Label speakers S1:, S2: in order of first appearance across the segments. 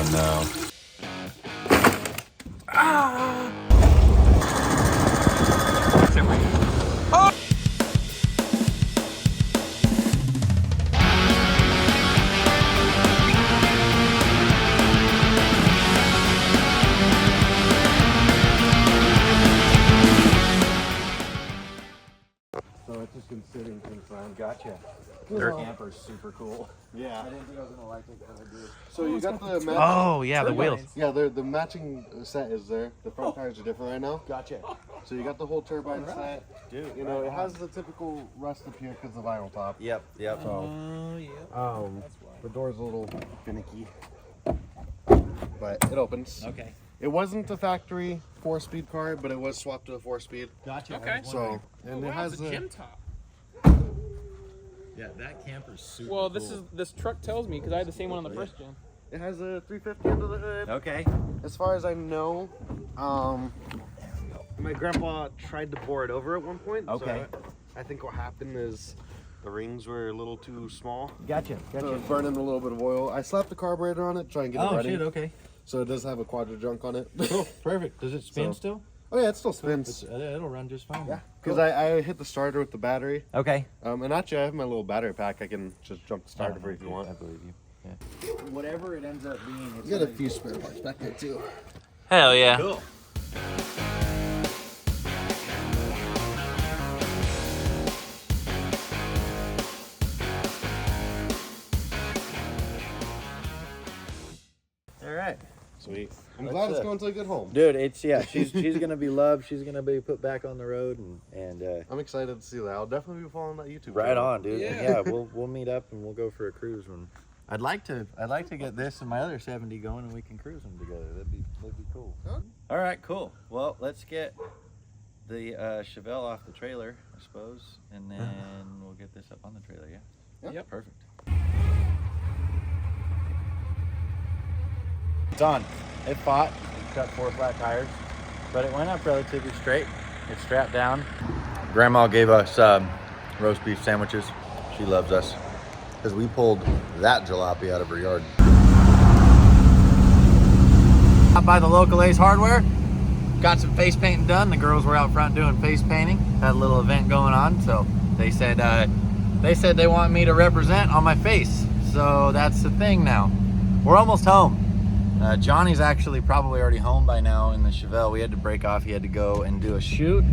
S1: Oh no.
S2: So it's just been sitting since then.
S3: Gotcha.
S2: Their
S3: camper's super cool.
S2: Yeah.
S3: I didn't think I was gonna like it, but I do.
S2: So you got the matching.
S1: Oh yeah, the wheels.
S2: Yeah, the matching set is there. The front tires are different right now.
S3: Gotcha.
S2: So you got the whole turbine set.
S3: Dude,
S2: You know, it has the typical rust up here because of the vinyl top.
S3: Yep, yep.
S2: So,
S1: Oh yeah.
S2: the door's a little finicky, but it opens.
S3: Okay.
S2: It wasn't a factory 4-speed car, but it was swapped to a 4-speed.
S3: Gotcha.
S4: Okay.
S2: So, and it has
S4: it's a gym top.
S3: Yeah, that camper's super
S4: Well, this truck tells me because I had the same one on the first gen.
S2: It has a 350 under the hood.
S3: Okay.
S2: As far as I know, my grandpa tried to bore it over at one point.
S3: Okay.
S2: So I think what happened is the rings were a little too small.
S3: Gotcha.
S2: So it was burning a little bit of oil. I slapped the carburetor on it to try and get it ready.
S3: shit, okay.
S2: So it does have a quadra junk on it.
S3: Cool, perfect. Does it spin
S2: So-
S3: still?
S2: Oh yeah, it still spins.
S3: It'll run just fine.
S2: Yeah. Because I hit the starter with the battery.
S3: Okay.
S2: And actually I have my little battery pack. I can just jump the starter for if you want.
S3: I believe you. Yeah. Whatever it ends up being, it's
S2: You got a few spare parts back there too.
S1: Hell yeah.
S3: cool. All right.
S2: Sweet. I'm glad it's going to a good home.
S3: Dude, it's she's gonna be loved. She's gonna be put back on the road, and
S2: I'm excited to see that. I'll definitely be following that YouTube.
S3: right
S2: channel.
S3: on, dude.
S4: Yeah.
S3: Yeah, we'll meet up and we'll go for a cruise when. I'd like to get this and my other 70 going and we can cruise them together. That'd be cool.
S2: Huh?
S3: All right, cool. Well, let's get the Chevelle off the trailer, I suppose, and then we'll get this up on the trailer. Yeah.
S4: Yep.
S3: Perfect. It's on. It fought. It got 4 flat tires, but it went up relatively straight. It's strapped down. Grandma gave us roast beef sandwiches. She loves us because we pulled that jalopy out of her yard. Out by the local Ace Hardware. Got some face painting done. The girls were out front doing face painting. Had a little event going on, so they said they want me to represent on my face. So that's the thing now. We're almost home. Johnny's actually probably already home by now in the Chevelle. We had to break off. He had to go and do a shoot.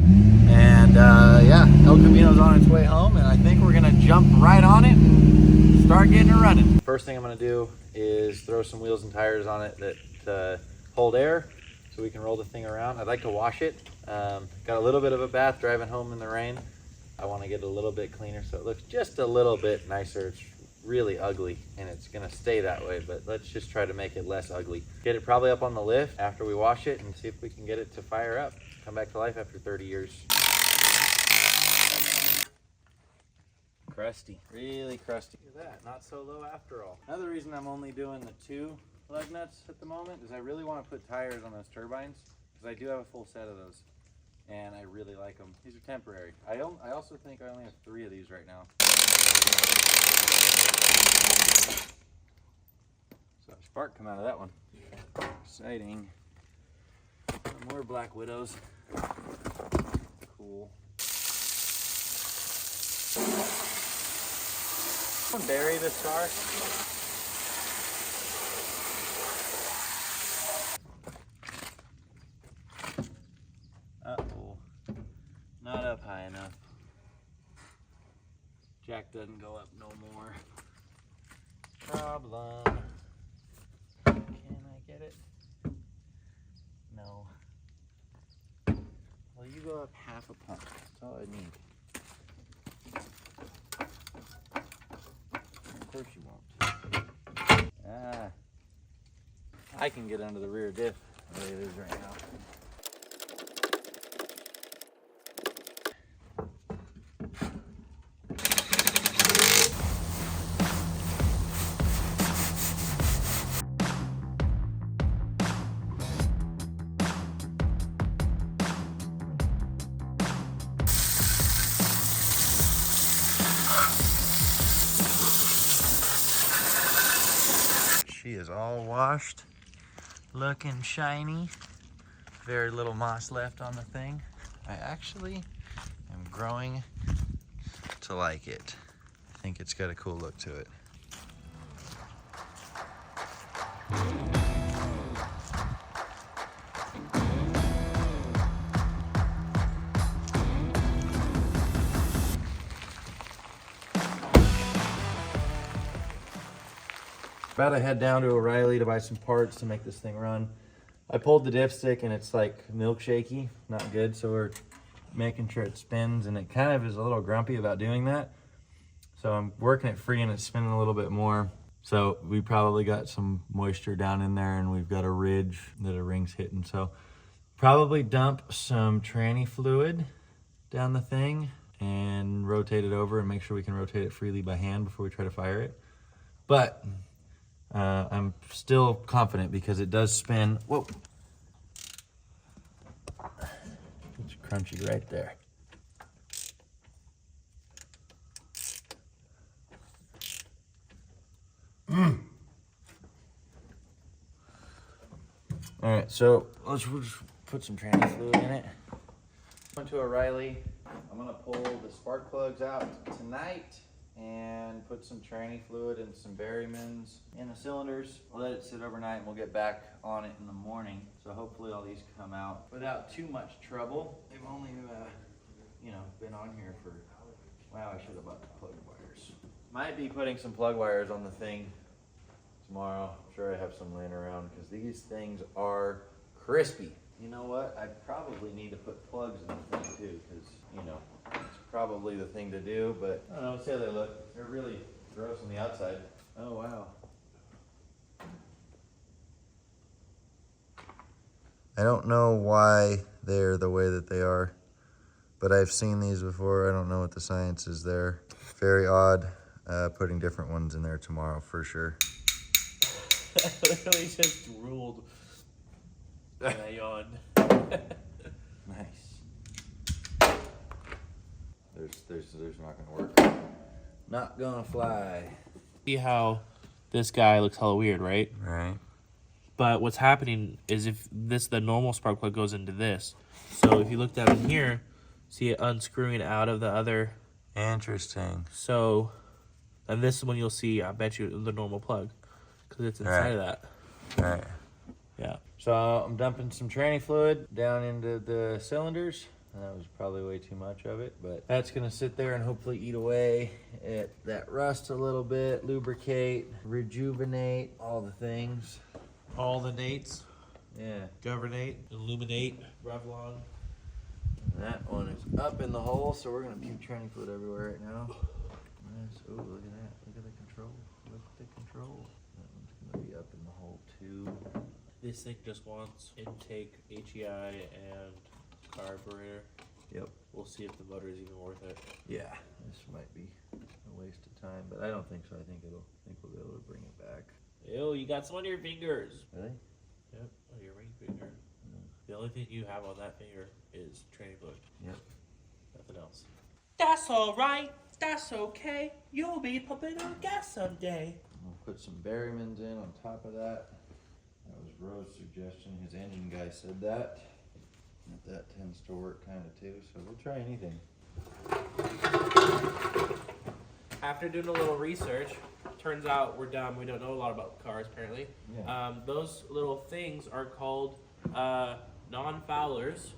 S3: And yeah, El Camino's on its way home, and I think we're gonna jump right on it and start getting it running. First thing I'm gonna do is throw some wheels and tires on it that hold air so we can roll the thing around. I'd like to wash it. Got a little bit of a bath driving home in the rain. I want to get it a little bit cleaner so it looks just a little bit nicer. It's really ugly and it's gonna stay that way, but let's just try to make it less ugly. Get it probably up on the lift after we wash it and see if we can get it to fire up, come back to life after 30 years. Crusty, really crusty. Look at that, not so low after all. Another reason I'm only doing the 2 lug nuts at the moment is I really want to put tires on those turbines because I do have a full set of those and I really like them. These are temporary. I also think I only have 3 of these right now. So a spark come out of that one. Exciting. More Black Widows. Cool. Bury this car. Uh-oh. Not up high enough. Jack doesn't go up no more. Problem. Can I get it? No. Well, you go up half a pump. That's all I need. Of course you won't. Ah. I can get under the rear diff the way it is right now. She is all washed Looking shiny. Very little moss left on the thing. I actually am growing to like it. I think it's got a cool look to it. About to head down to O'Reilly to buy some parts to make this thing run. I pulled the dipstick and it's like milkshakey, not good. So we're making sure it spins, and it kind of is a little grumpy about doing that. So I'm working it free and it's spinning a little bit more. So we probably got some moisture down in there, and we've got a ridge that a ring's hitting. So probably dump some tranny fluid down the thing and rotate it over and make sure we can rotate it freely by hand before we try to fire it. But I'm still confident because it does spin. Whoa. It's crunchy right there. All right, so let's just put some tranny fluid in it. Went to O'Reilly. I'm gonna pull the spark plugs out tonight and put some tranny fluid and some Berrymans in the cylinders. We'll let it sit overnight and we'll get back on it in the morning. So hopefully all these come out without too much trouble. They've only, been on here for, wow, I should have bought the plug wires. Might be putting some plug wires on the thing tomorrow. I'm sure I have some laying around because these things are crispy. You know what? I probably need to put plugs in the thing too because, it's probably the thing to do, but I don't know, let's see how they look. They're really gross on the outside. Oh, wow. I don't know why they're the way that they are, but I've seen these before. I don't know what the science is there. Very odd. Putting different ones in there tomorrow for sure.
S1: I literally just ruled. And I yawned.
S3: Nice. There's not gonna work. Not gonna fly.
S1: See how this guy looks hella weird, right?
S3: Right.
S1: But what's happening is if the normal spark plug goes into this. So if you look down in here, see it unscrewing out of the other.
S3: Interesting.
S1: So, and this is when you'll see, I bet you, the normal plug. Because it's inside of that.
S3: Right.
S1: Yeah.
S3: So I'm dumping some tranny fluid down into the cylinders. That was probably way too much of it, but that's gonna sit there and hopefully eat away at that rust a little bit, lubricate, rejuvenate, all the things.
S1: All the dates.
S3: Yeah.
S1: Governate, illuminate, Revlon.
S3: And that one is up in the hole, so we're gonna puke tranny fluid everywhere right now. Nice. Oh, look at that. Look at the control. Look at the control. That one's gonna be up in the hole too.
S1: This thing just wants intake, HEI, and carburetor.
S3: Yep.
S1: We'll see if the motor is even worth it.
S3: Yeah, this might be a waste of time, but I don't think so. I think we'll be able to bring it back.
S1: Ew, you got some on your fingers.
S3: Really?
S1: Yep, on your ring finger. The only thing you have on that finger is tranny fluid.
S3: Yep.
S1: Nothing else. That's alright. That's okay. You'll be pumping on gas someday.
S3: We'll put some Berrymans in on top of that. That was Rose's suggestion. His engine guy said that. That tends to work kind of too, so we'll try anything.
S1: After doing a little research, turns out we're dumb. We don't know a lot about cars, apparently.
S3: Yeah.
S1: Those little things are called non-foulers.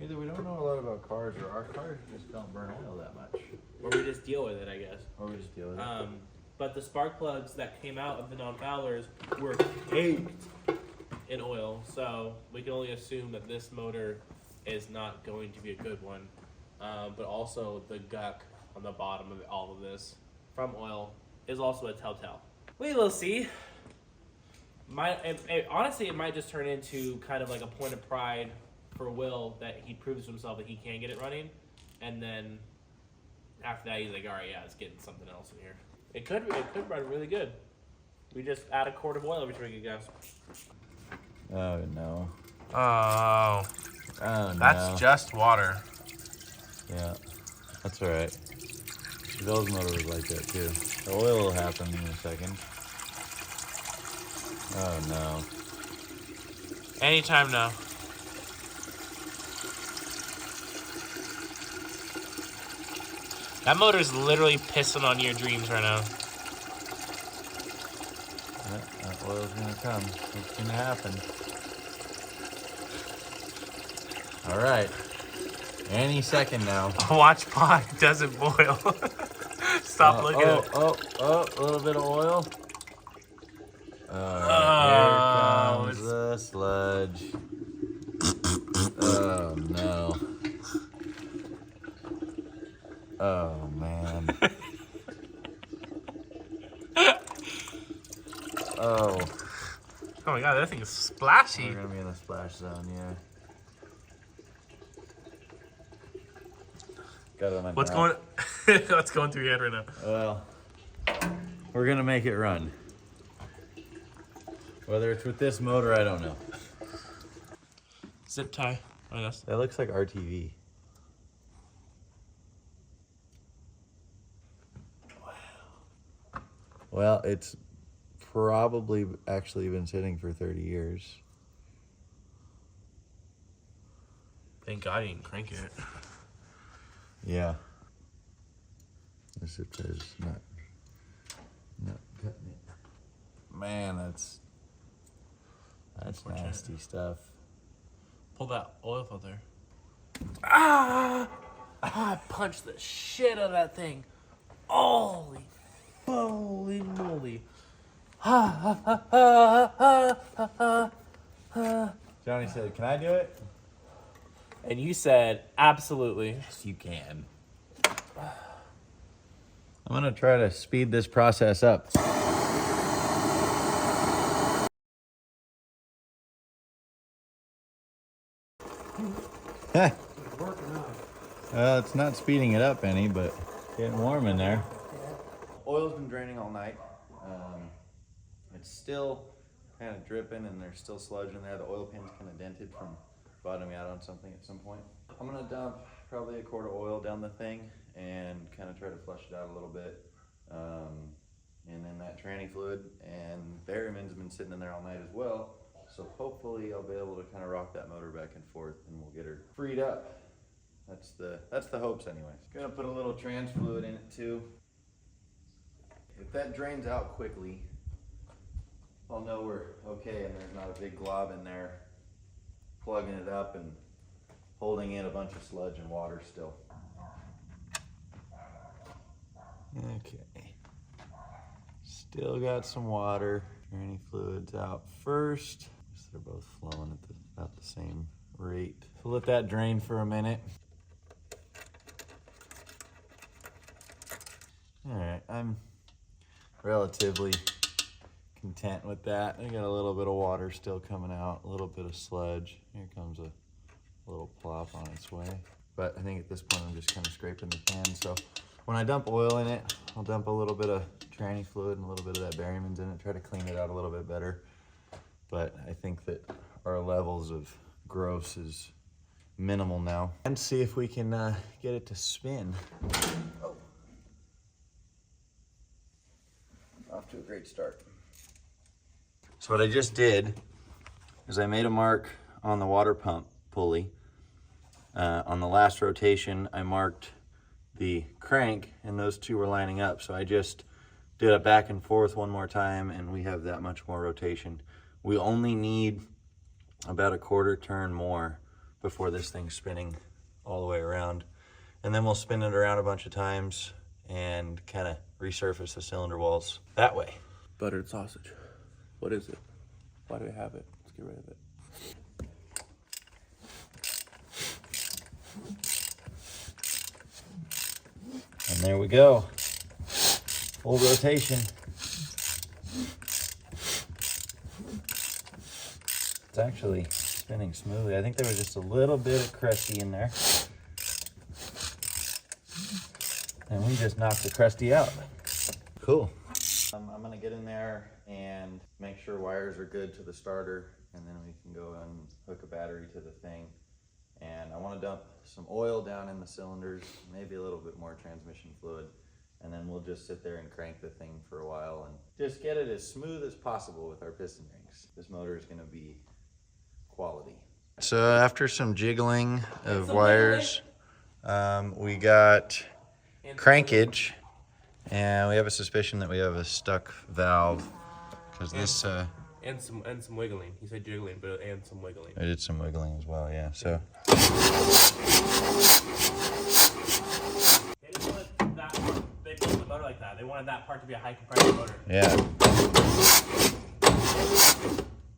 S3: Either we don't know a lot about cars, or our cars just don't burn oil that much.
S1: Or we just deal with it, I guess.
S3: Or we just deal with it.
S1: But the spark plugs that came out of the non-foulers were caked in oil, so we can only assume that this motor is not going to be a good one. But also the guck on the bottom of all of this from oil is also a telltale. We will see. Honestly, it might just turn into kind of like a point of pride for Will that he proves to himself that he can get it running, and then after that he's like, all right, yeah, it's getting something else in here. It could run really good. We just add a quart of oil every time we get gas.
S3: Oh no.
S1: Oh,
S3: Oh no.
S1: that's just water.
S3: Yeah, that's all right. Bill's motor was like that too. The oil will happen in a second. Oh no.
S1: Anytime now. That motor's literally pissing on your dreams right now.
S3: That oil's gonna come. It's gonna happen. All right. Any second now.
S1: Watch pot doesn't boil. Stop looking at it.
S3: A little bit of oil. Here comes the sludge. Oh no. Oh man. Oh.
S1: Oh my god, that thing is splashy.
S3: We're gonna be in the splash zone, yeah. Got it on my
S1: What's
S3: mouth.
S1: what's going through your head right now?
S3: Well, we're gonna make it run. Whether it's with this motor, I don't know.
S1: Zip tie. Oh, yes.
S3: That looks like RTV. Wow. Well, it's probably actually been sitting for 30 years.
S1: Thank God you didn't crank it.
S3: Yeah. The zip tie is not cutting it. Man, that's nasty stuff.
S1: Pull that oil filter. Ah! I punched the shit out of that thing. Holy moly.
S3: Johnny said, "Can I do it?"
S1: And you said, absolutely.
S3: Yes, you can. I'm gonna try to speed this process up. Well, it's not speeding it up any, but getting warm in there. Oil's been draining all night. It's still kind of dripping and there's still sludge in there. The oil pan's kind of dented from bottoming out on something at some point. I'm gonna dump probably a quart of oil down the thing and kind of try to flush it out a little bit. And then that tranny fluid and Berryman's been sitting in there all night as well. So hopefully I'll be able to kind of rock that motor back and forth and we'll get her freed up. That's the hopes anyways. Gonna put a little trans fluid in it too. If that drains out quickly, I'll know we're okay and there's not a big glob in there plugging it up and holding in a bunch of sludge and water still. Okay. Still got some water. Tranny fluid's out first. They're both flowing at about the same rate. So let that drain for a minute. All right, I'm relatively content with that. I got a little bit of water still coming out, a little bit of sludge. Here comes a little plop on its way. But I think at this point I'm just kind of scraping the pan. So when I dump oil in it, I'll dump a little bit of tranny fluid and a little bit of that Berryman's in it, try to clean it out a little bit better. But I think that our levels of gross is minimal now. And see if we can get it to spin. Oh. Off to a great start. So what I just did is I made a mark on the water pump pulley. On the last rotation, I marked the crank and those two were lining up. So I just did it back and forth one more time and we have that much more rotation. We only need about a quarter turn more before this thing's spinning all the way around. And then we'll spin it around a bunch of times and kind of resurface the cylinder walls that way.
S1: Buttered sausage. What is it? Why do we have it? Let's get rid of it.
S3: And there we go. Full rotation. It's actually spinning smoothly. I think there was just a little bit of crusty in there. And we just knocked the crusty out. Cool. I'm gonna get in there and make sure wires are good to the starter, and then we can go and hook a battery to the thing. And I want to dump some oil down in the cylinders, maybe a little bit more transmission fluid, and then we'll just sit there and crank the thing for a while and just get it as smooth as possible with our piston rings. This motor is going to be
S2: quality.
S3: So after some jiggling of wires, we got crankage, and we have a suspicion that we have a stuck valve because this.
S1: And some wiggling. He said jiggling, but and some wiggling.
S3: I did some wiggling as well, yeah. So.
S1: They built the motor like that. They wanted that part to be a high compression motor.
S3: Yeah.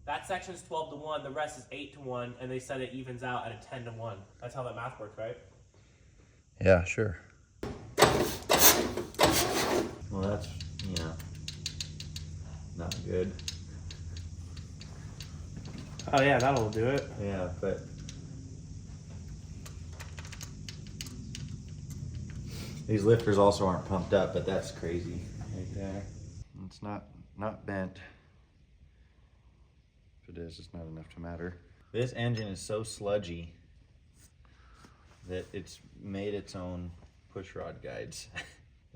S1: That section is 12-1. The rest is 8-1, and they said it evens out at a 10-1. That's how that math works, right?
S3: Yeah, sure. Well, that's, not good.
S1: Oh yeah, that'll do it.
S3: Yeah, but these lifters also aren't pumped up, but that's crazy right there. It's not bent. If it is, it's not enough to matter. This engine is so sludgy that it's made its own push rod guides.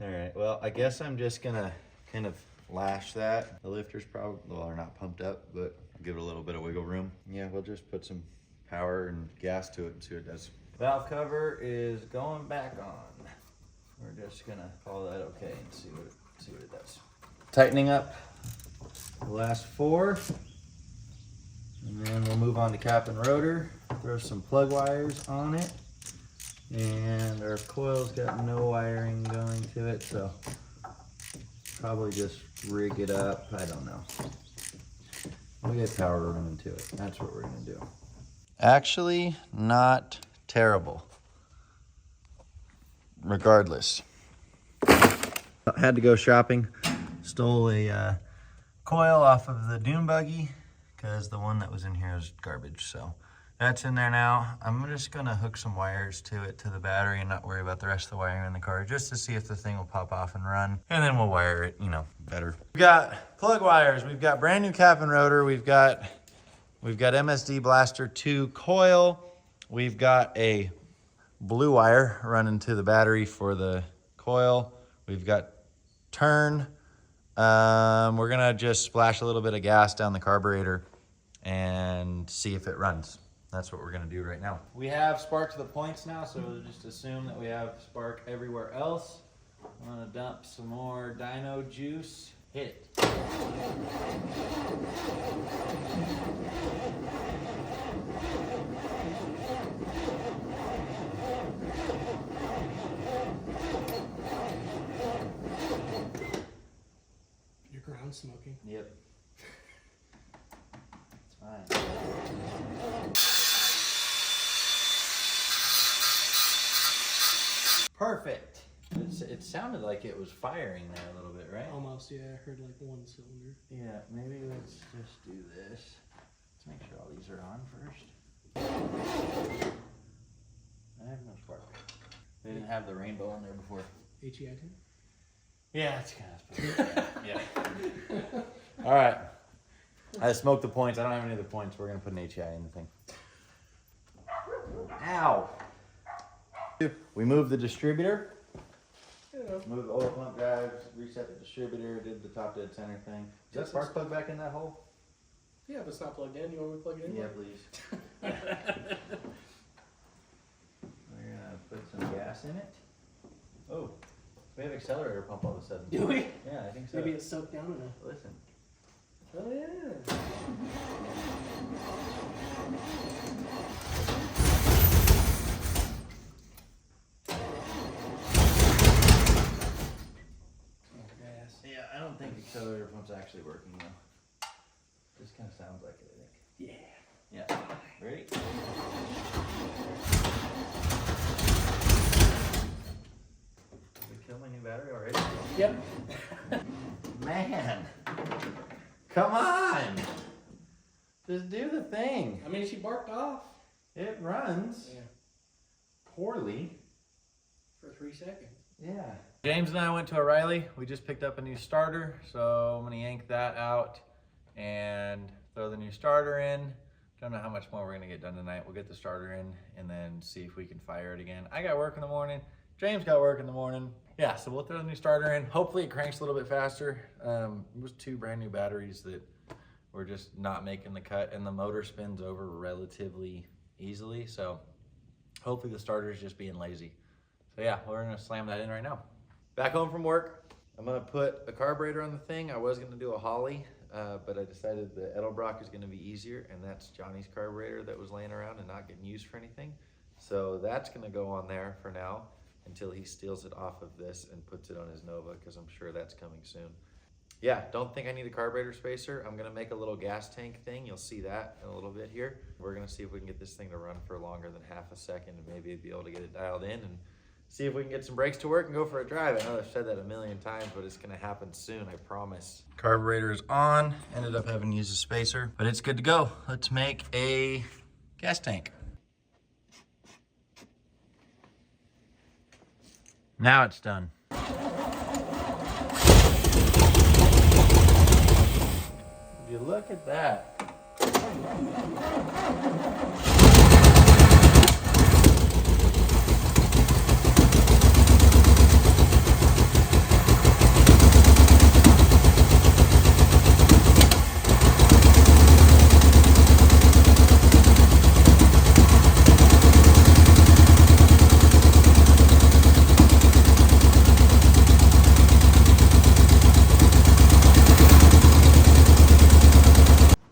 S3: All right, well, I guess I'm just gonna kind of lash that. The lifter's probably, well, they're not pumped up, but give it a little bit of wiggle room. Yeah, we'll just put some power and gas to it and see what it does. Valve cover is going back on. We're just gonna call that okay and see what it does. Tightening up the last 4. And then we'll move on to cap and rotor. Throw some plug wires on it. And our coil's got no wiring going to it, so probably just rig it up. I don't know. We'll get power running to it. That's what we're gonna do. Actually, not terrible. Regardless. I had to go shopping. Stole a coil off of the dune buggy because the one that was in here is garbage. So that's in there now. I'm just gonna hook some wires to it, to the battery, and not worry about the rest of the wiring in the car, just to see if the thing will pop off and run. And then we'll wire it, better. We've got plug wires. We've got brand new cap and rotor. We've got MSD Blaster 2 coil. We've got a blue wire running to the battery for the coil. We've got turn. We're gonna just splash a little bit of gas down the carburetor and see if it runs. That's what we're gonna do right now. We have spark to the points now, so we'll just assume that we have spark everywhere else. I'm gonna dump some more dyno juice. Hit it.
S5: Your ground smoking.
S3: Yep. It's fine. Perfect. It sounded like it was firing there a little bit, right?
S5: Almost, yeah. I heard like 1 cylinder.
S3: Yeah, maybe let's just do this. Let's make sure all these are on first. I have no spark. They didn't have the rainbow on there before.
S5: HEI 2?
S3: Yeah, it's kind of yeah. All right. I smoked the points. I don't have any of the points. We're gonna put an HEI in the thing. Ow! We moved the distributor. Move the oil pump drives, reset the distributor, did the top dead center thing. Is that spark plug back in that hole?
S5: Yeah, if it's not plugged in, you want me to plug it in?
S3: Yeah, please. We're gonna put some gas in it. Oh, we have accelerator pump all of a sudden.
S5: Do we?
S3: Yeah, I think so.
S5: Maybe it's soaked down enough.
S3: Listen.
S5: Oh yeah.
S3: Yeah, I don't think accelerator pump's actually working though. Just kind of sounds like it, I think.
S5: Yeah.
S3: Yeah. Ready? Did we kill my new battery already?
S5: Yep.
S3: Man. Come on. Just do the thing.
S5: I mean, she barked off.
S3: It runs.
S5: Yeah.
S3: Poorly.
S5: For 3 seconds.
S3: Yeah. James and I went to O'Reilly. We just picked up a new starter, so I'm gonna yank that out and throw the new starter in. Don't know how much more we're gonna get done tonight. We'll get the starter in and then see if we can fire it again. I got work in the morning. James got work in the morning. Yeah, so we'll throw the new starter in. Hopefully it cranks a little bit faster. It was 2 brand new batteries that we're just not making the cut, and the motor spins over relatively easily. So hopefully the starter is just being lazy. So yeah, we're gonna slam that in right now. Back home from work, I'm gonna put a carburetor on the thing. I was gonna do a Holly, but I decided the Edelbrock is gonna be easier, and that's Johnny's carburetor that was laying around and not getting used for anything. So that's gonna go on there for now until he steals it off of this and puts it on his Nova, because I'm sure that's coming soon. Yeah, don't think I need a carburetor spacer. I'm gonna make a little gas tank thing. You'll see that in a little bit here. We're gonna see if we can get this thing to run for longer than half a second and maybe be able to get it dialed in and see if we can get some brakes to work and go for a drive. I know I've said that a million times, but it's gonna happen soon, I promise. Carburetor is on. Ended up having to use a spacer, but it's good to go. Let's make a gas tank. Now it's done. If you look at that.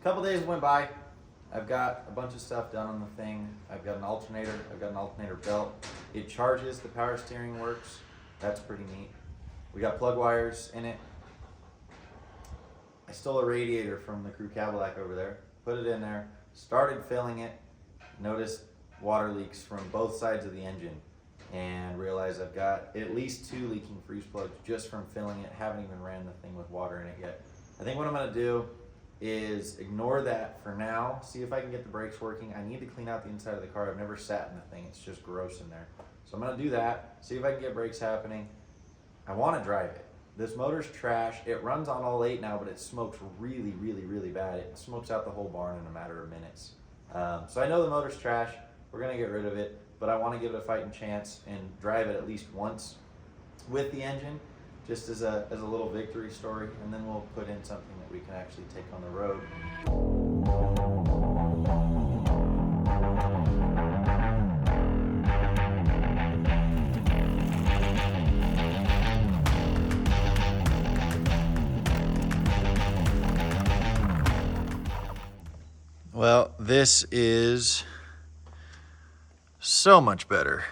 S3: Couple days went by. I've got a bunch of stuff done on the thing. I've got an alternator. I've got an alternator belt. It charges. The power steering works. That's pretty neat. We got plug wires in it. I stole a radiator from the crew Cadillac over there. Put it in there. Started filling it. Noticed water leaks from both sides of the engine. And realized I've got at least 2 leaking freeze plugs just from filling it. Haven't even ran the thing with water in it yet. I think what I'm gonna do is ignore that for now, see if I can get the brakes working. I need to clean out the inside of the car. I've never sat in the thing, it's just gross in there. So I'm gonna do that, see if I can get brakes happening. I wanna drive it. This motor's trash. It runs on all 8 now, but it smokes really, really, really bad. It smokes out the whole barn in a matter of minutes. So I know the motor's trash, we're gonna get rid of it, but I wanna give it a fighting chance and drive it at least once with the engine, just as a little victory story, and then we'll put in something that we can actually take on the road. Well, this is so much better.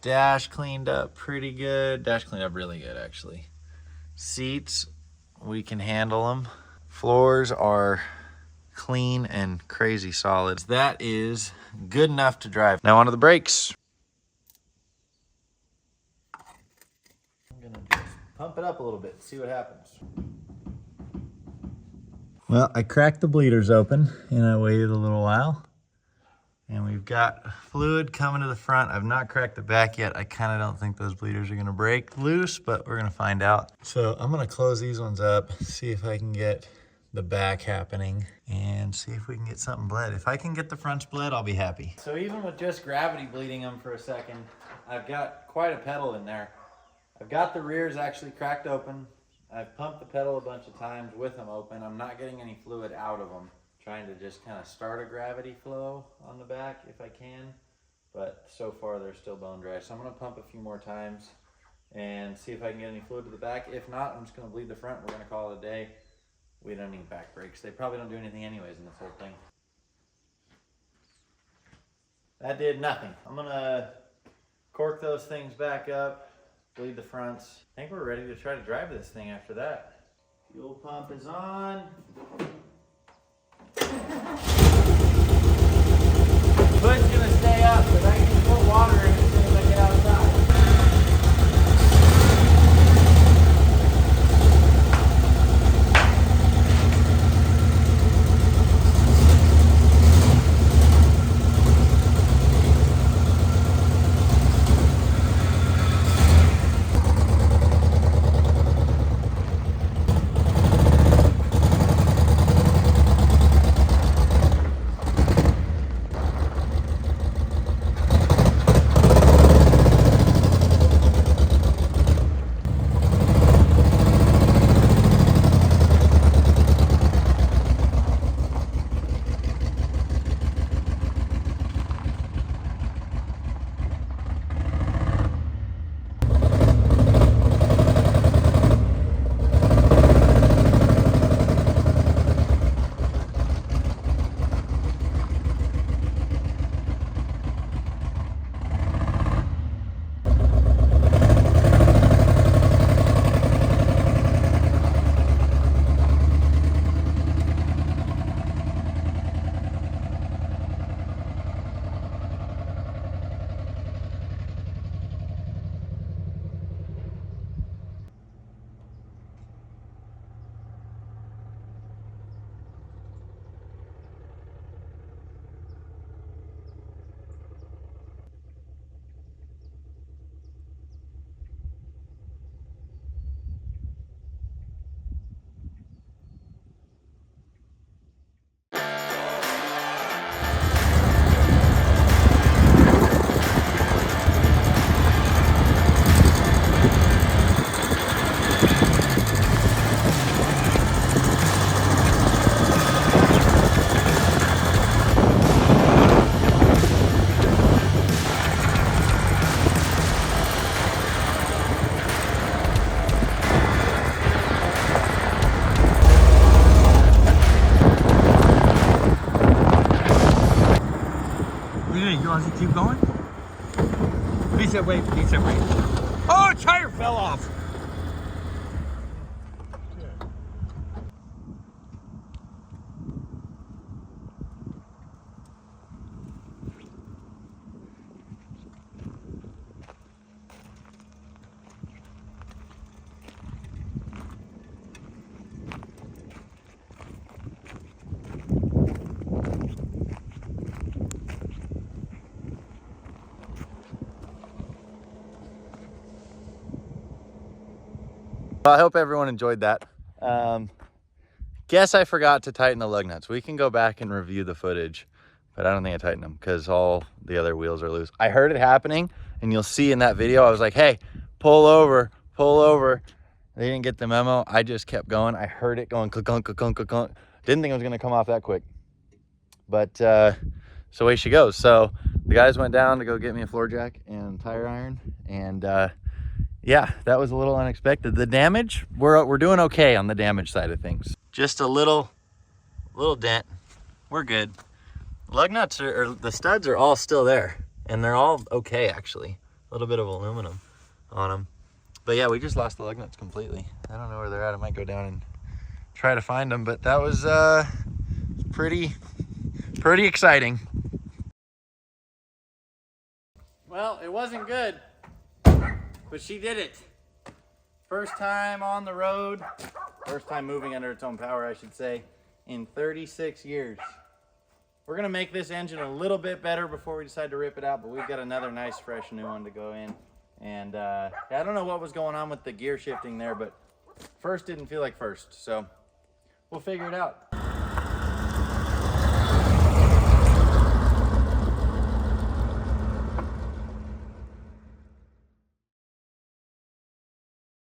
S3: Dash cleaned up pretty good. Dash cleaned up really good, actually. Seats, we can handle them. Floors are clean and crazy solid. That is good enough to drive. Now onto the brakes. I'm gonna just pump it up a little bit, see what happens. Well, I cracked the bleeders open and I waited a little while. And we've got fluid coming to the front. I've not cracked the back yet. I kind of don't think those bleeders are gonna break loose, but we're gonna find out. So I'm gonna close these ones up, see if I can get the back happening, and see if we can get something bled. If I can get the fronts bled, I'll be happy. So even with just gravity bleeding them for a second, I've got quite a pedal in there. I've got the rears actually cracked open. I've pumped the pedal a bunch of times with them open. I'm not getting any fluid out of them. Trying to just kind of start a gravity flow on the back if I can, but so far they're still bone dry. So I'm gonna pump a few more times and see if I can get any fluid to the back. If not, I'm just gonna bleed the front. We're gonna call it a day. We don't need back brakes. They probably don't do anything anyways in this whole thing. That did nothing. I'm gonna cork those things back up, bleed the fronts. I think we're ready to try to drive this thing after that. Fuel pump is on. Foot's gonna stay up, but I can put water in as soon as I get outside. wants to keep going? Decelerate. Oh, tire fell off. Well, I hope everyone enjoyed that. Guess I forgot to tighten the lug nuts. We can go back and review the footage, but I don't think I tightened them because all the other wheels are loose. I heard it happening, and you'll see in that video, I was like, hey, pull over. They didn't get the memo. I just kept going. I heard it going clunk, clunk, clunk, clunk. Didn't think it was gonna come off that quick, but so away she goes. So the guys went down to go get me a floor jack and tire iron, and yeah, that was a little unexpected. The damage, we're doing okay on the damage side of things. Just a little dent. We're good. Lug nuts or the studs are all still there, and they're all okay actually. A little bit of aluminum on them. But yeah, we just lost the lug nuts completely. I don't know where they're at. I might go down and try to find them, but that was pretty exciting. Well, it wasn't good, but she did it. First time on the road, first time moving under its own power, I should say, in 36 years. We're gonna make this engine a little bit better before we decide to rip it out, but we've got another nice fresh new one to go in. And I don't know what was going on with the gear shifting there, but first didn't feel like first, so we'll figure it out.